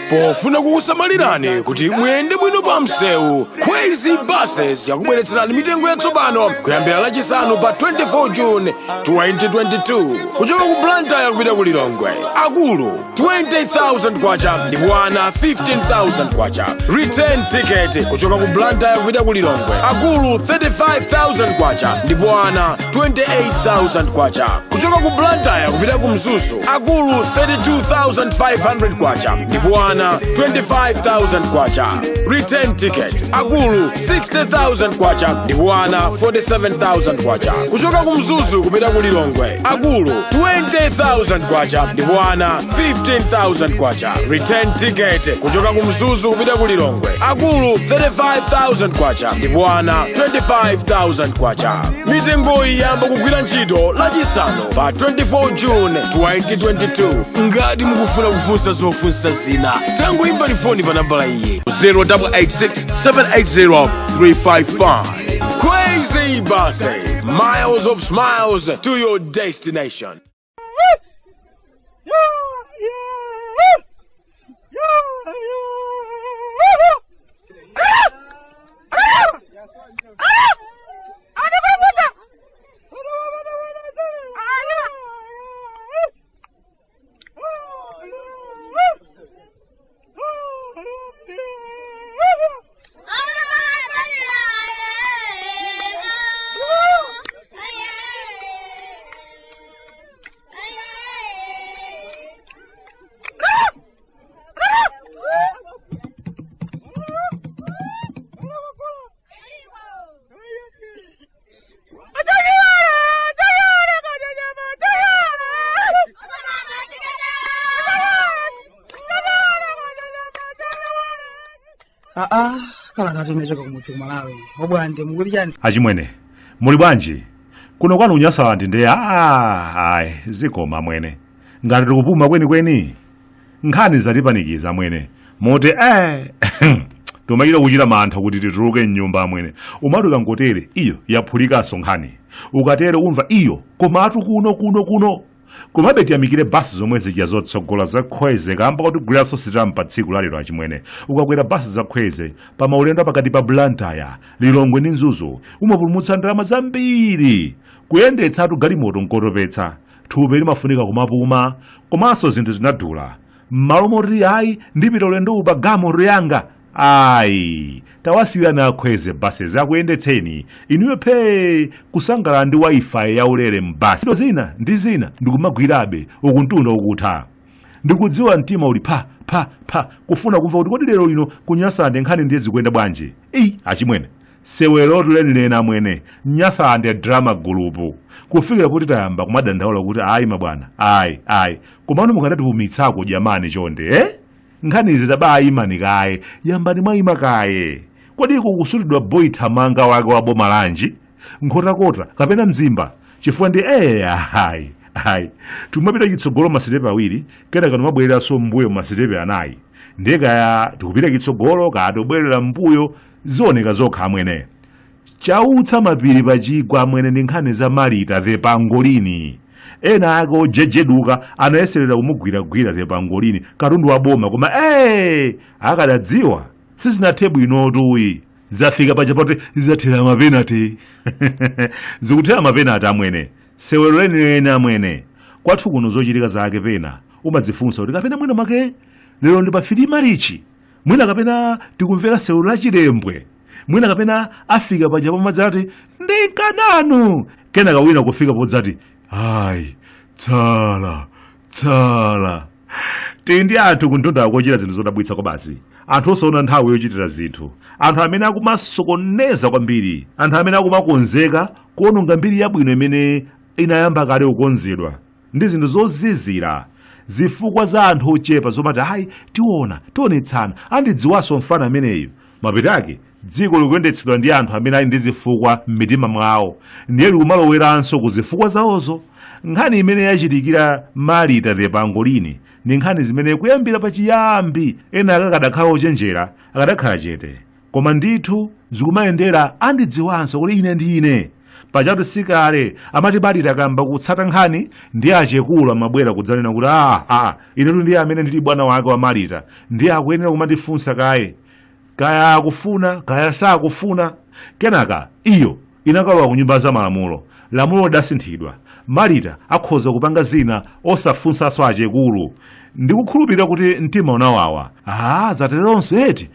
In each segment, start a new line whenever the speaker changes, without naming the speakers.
pofuna kukusamalirani kuti muyende bwino pa msewu, Crazy Buses yakubweretserani mitengo yatsopano kuyambira lachisanu pa 24 June 2022 kuchoka ku Blantyre kupita ku Lilongwe. Akulu 20,000 kwacha ndipo ana 15,000 kwacha. Return ticket kuchoka ku Blantyre kupita ku Lilongwe. Akulu 35,000 kwacha ndipo ana 28,000 kwacha. Kuchoka ku Blantyre kupita ku Mzuzu. Akulu 32,500 kwacha ndipo ana 25,000 kwacha. Return ticket. Akulu 60,000 kwacha ndipo ana 47,000 kwacha. Kuchoka ku Mzuzu kupita ku Lilongwe. Akulu 20,000 kwacha ndipo ana 15,000 kwacha. Return ticket. Kuchoka ku Mzuzu kupita ku Lilongwe. Akulu 35,000 kwacha ndipo ana 25,000 kwacha. Mitengo iyi yamba kugwira ntchito lachisanu pa 24 June 2022. Ngati mukufuna kufunsa zofunsa zina, tangoimba foni pa nambala iyi 0886 780 355. Crazy Buses, miles of smiles to your destination.
Kala tatemechoka kumudzi Malawi. Obwande mukuli chani?
Achimwene, muli bwanji? Kuno kwanu unyasawandi ndi zikoma mwene. Ngati tikupuma kweni nkhani zatipanikiza mwene. Moti tomakira kuchita mantha kuti tituluke mnyumba mwene. Umati ukangotere iyo yaphulikaso nkhani. Ukatere umva iyo komatu kuno. Komabe tiyamikire basi zomwe zija zotsogola za Crazy kamba kuti gwiranso sitam pa tsiku lalero achimwene. Ukakwera basi za Crazy pa maulendo pakati pa Blantyre, Lilongwe ndi Mzuzu umapulumutsa ndalama zambiri. Kuyendetsatu galimoto nkotopetsa, thupi limafunika kumapuma, komanso zinthu zinadula. M'malo moti ayi ndipita ulendo upa galimoto yanga. Tawasiyana Crazy Buses akuyendetseni inuyo phe kusangala ndi wifi ya ulere mbasi. Zina ndi zina ndikumagwirabe ukuntunda ukutha. Ndikudziwa mtima uli pa kufuna kumva kuti kodi lero lino kunyasande nkhani ndiye zikuyenda bwanji. Achimwene sewero tulenilena mwene nyasande drama group kufikira kuti tayamba kumadandaula kuti mabwana komano mukanatipumitsako jamani chonde nkhani zitaba imani kaye yambani mwaima kaye. Kodi kukusulidwa boy thamanga wake wa boma lanji nkhotakota kapena mzimba chifukwa ndi tumapita chitsogolo masitepe awiri kenaka tumabwereranso mbuyo masitepe anayi. Ndiye kaya tikupita chitsogolo kaya tibwerera mbuyo zioneka zokha amwene. Chautsa mapiri pachigwa amwene ndi nkhani za Marita the Pangolini. Ena ake ojejeduka anayeserera kumugwiragwira the Pangolini katundu wa boma koma akadadziwa sizinathebu inotuyi zafika pachapoti zizathera mapenati. Zikuthera mapenati amwene. Sewero lenilene amwene. Kwathu kuno zochitika zake pena umadzifunsa kuti kapena mwina make lero ndi pa 3 Marichi, mwina kapena tikumvera sewero la Chilembwe, mwina kapena afika pachapo madzati ndi kananu kenaka wina kufika podzati tsala. Tindi anthu kundonda kochita zinthu zodabwitsa kwa basi. Anthu osaona nthawi yochitira zinthu. Anthu amene akumasokoneza kwambiri. Anthu amene akumakonzeka kuononga mbiri yabwino imene inayamba kale kukonzedwa. Ndi zinthu zozizira. Zifukwa za anthu ochepa zomati tionetsana andidziwaso mfana ameneyo. Mapitake dziko likuyendetsedwa ndi anthu amene ali ndi zifukwa m'mitima mwawo. Ndiye likumaloweranso ku zifukwa zawozo. Nkhani imene yachitikira Marita the Pangolini ndi nkhani zimene kuyambira pachiyambi ena akadakhala ochenjera akadakhala chete. Koma ndithu zikumayendera andidziwanso kuti ine ndi ine. pajatu sikale amati Marita akamba kutsata nkhani ndi achekulu amabwera kudzanena kuti inetu ndiye amene ndili bwana wake wa Marita ndiye akuyenera kumandifunsa kaya akufuna kaya sakufuna. Kenaka iyo inakalowa ku nyumba za malamulo, lamulo lidasinthidwa. Marita akhoza kupanga zina osafunsanso achekulu. Ndikukhulupirira kuti mtima unawawa. Zateronso eti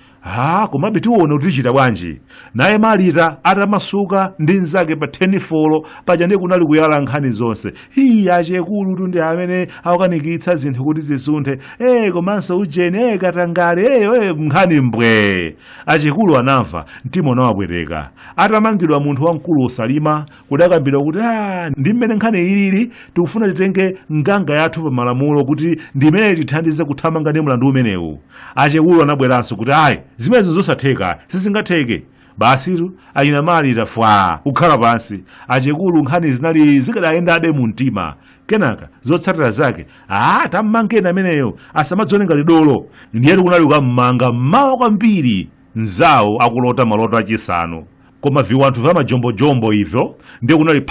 komabe tiona kuti tichita bwanji. Naye Marita atamasuka ndi nzake pa 10 paja ndi kunali kuyala nkhani zonse. Achekulu tu ndi amene akukanikitsa zinthu kuti zisunthe. Komanso ujeni katangale nkhani mbwe. Achekulu anamva, mtima unawapweteka. Atamangidwa munthu wamkulu Salima kudakambidwa kuti ndi mmene nkhani ilili tikufuna titenge nganga yathu pa malamulo kuti ndi imene tithandize kuthamanga ndi mlandu umenewu. Achekulu anabweranso kuti zimenezo zosatheka sizingatheke. Basitu achina Marita kukhala pansi. Achekulu nkhani zinali zikadayendade mu mtima. Kenaka zotsatira zake tammangeni ameneyo asamadzone ngati dolo. Ndiyetu kunali kukammanga mmawa kwambiri nzawo akulota maloto achisanu. Koma viwanthu vya majombojombo ivyo ndiye kunali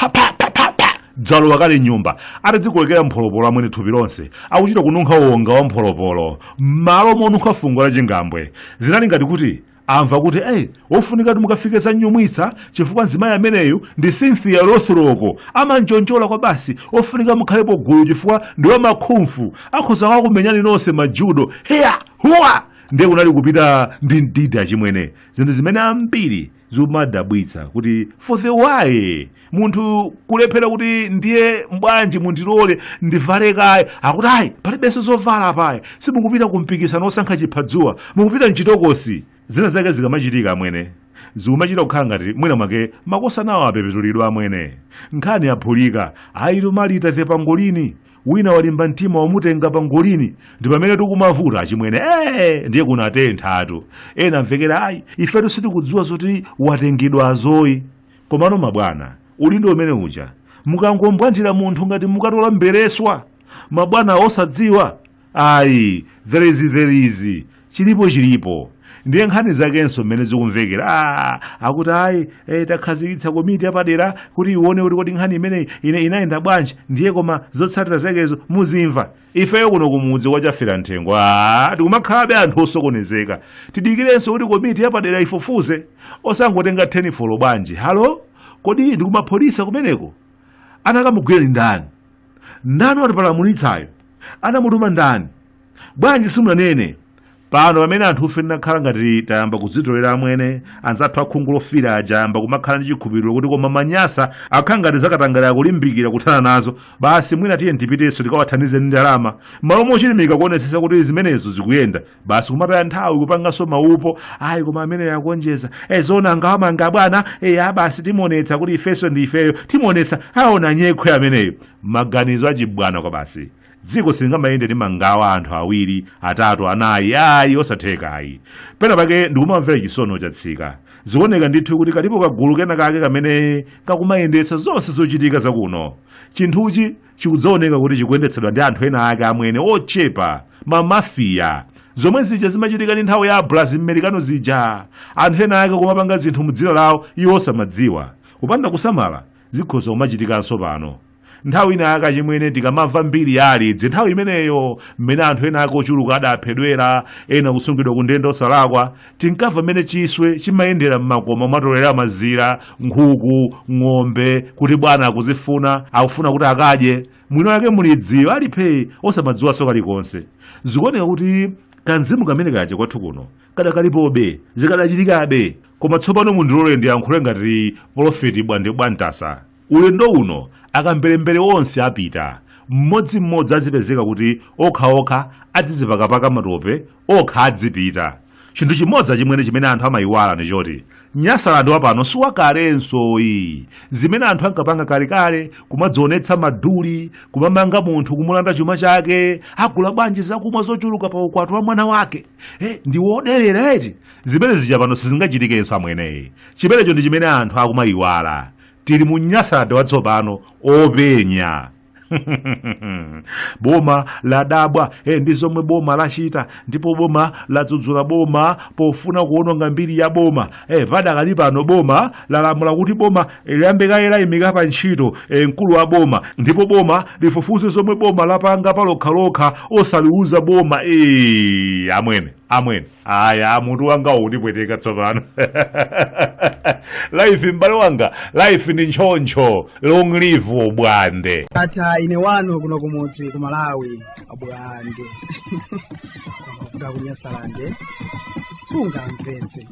dzalo wakale nyumba atadzikuwekera mpholopolo amwene thupi lonse akuchita kununkha wonga wa mpholopolo m'malo monunkha fungo la chingambwe. Zinali ngati kuti amva kuti ofunika mukafike za nyumwitsa chifukwa nzimayi ameneyu ndi Cynthia Rosoloko amanjonjola kwa basi ofunika mukhalepo gulu chifukwa ndi wamakhumfu akhoza kakumenyani nonse majudo huwa. Ndiye kunali kupita ndi mdidi achimwene. Zinthu zimene ambiri zimadabwitsa kuti for the why munthu kulephera kuti ndiye mbwanji mundilole ndivale kaye akuti palibenso zovala apaye simukupita kumpikisano osankha chiphazuwa mukupita mchitokosi. Zina zake zikamachitika amwene zikumachita kukhala ngati mwina mwake makosa nawo apepetulidwa amwene. Nkhani yaphulika Marita the pangolini wina walimba mtima wamutenga pangolini ndi pamene tikumavuta achimwene ndiye kunatenthatu. Ena mvekera ifetu sitikudziwa zoti watengedwa azoyi. Komano mabwana ulindo umene uja mukangombwandira munthu ngati mukatola mbereswa mabwana osadziwa there is chilipo. Ndiye nkhani zakenso mmene zikumvekera akuti takhazikitsa komiti yapadera kuti ione kuti kodi nkhani imene inayenda bwanji ndiye koma zotsatira zakezo muzimva. Ifeyo kuno kumudzi kwachafera nthengo tikumakhalabe anthu osokonezeka. Tidikirenso kuti komiti yapadera ifufuze osangotenga 10 bwanji. Kodi ndikumapolisa kumeneko anakamugwira ndani watipalamulitsayo anamutuma ndani bwanji simunanene. Pano pamene anthu ufenera khala ngati tayamba kudzitolera amwene anzathu akhungu lofira aja amba kumakhala ndi chikhupiriro kuti koma manyasa akhala ngati zakatangalira kulimbikira kuthana nazo basi mwina tiye tipitenso tikawathandize ndi ndalama malo mochilimika kuonetsetsa kuti zimenezo zikuyenda basi kumataya nthawi kupanganso maupo koma amene yakuonjeza zona angawamanga bwana basi timonetsa kuti ifenso ndi ifeyo timonetsa aona nyekhwe ameneyo. Maganizo achibwana kwa basi dziko silingamayende ndi mangawa anthu awiri atatu anayi osatheka pena pake ndikumamvera chisono chatsika. Zikuoneka ndithu kuti kalipo kagulu kena kake kamene kakumayendetsa zonse zochitika zakuno. Chinthuchi chikudzaoneka kuti chikuyendetsedwa ndi anthu ena ake amwene ochepa mamafiya. Zomwe zija zimachitika ndi nthawi ya Brazil zija anthu ena ake kumapanga zinthu mudzina lawo iwo osamadziwa kupanda kusamala zikhoza kumachitikanso pano. Nthawi ina aka chimwene tikamamva mbiri yalidzi nthawi imeneyo mmene anthu ena ake ochuluka adaphedwera ena kusungidwa ku ndende osalakwa tinkamva mmene chiswe chimayendera m'makoma matolera mazira nkhuku ng'ombe kuti bwana akuzifuna akufuna kuti akadye mwino wake mulidziwa aliphe osamadziwanso kalikonse. Zikuoneka kuti kanzimu kamene kaja kwathu kuno kadakalipobe zikadachitikabe koma tsopano mundilole ndiyankhule ngati profeti bwantasa. Ulendo uno akamberembere onse apita mmodzimmodzi azipezeka kuti okhaokha adzizipakapaka matope okha adzipita. Chinthu chimodzi chimwene chimene anthu amayiwala ndi choti nyasalado wapano siwakalenso zimene anthu ankapanga kalekale kumadzionetsa maduli kumamanga munthu kumulanda chuma chake agula bwanji zakumwa zochuluka pa ukwati wa mwana wake ndi woderera zimene zija pano sizingachitikenso amwene. Chimenecho ndi chimene anthu akumayiwala. Tili mu nyasalado watsopano openya. boma ladabwa ndi zomwe boma lachita ndipo boma ladzudzula boma pofuna kuononga mbiri ya boma padakali pano boma lalamula kuti boma liyambe layimika pa ntchito mkulu wa boma ndipo boma lifufuze zomwe boma lapanga palokhalokha osaliuza boma amwene aya mutu wanga utipweteka tsopano life m'bale wanga life ni nchoncho long live ubwande
ata ine wanu kuno kumudzi ku Malawi abwande amafuta kunyasalande sunga mvetse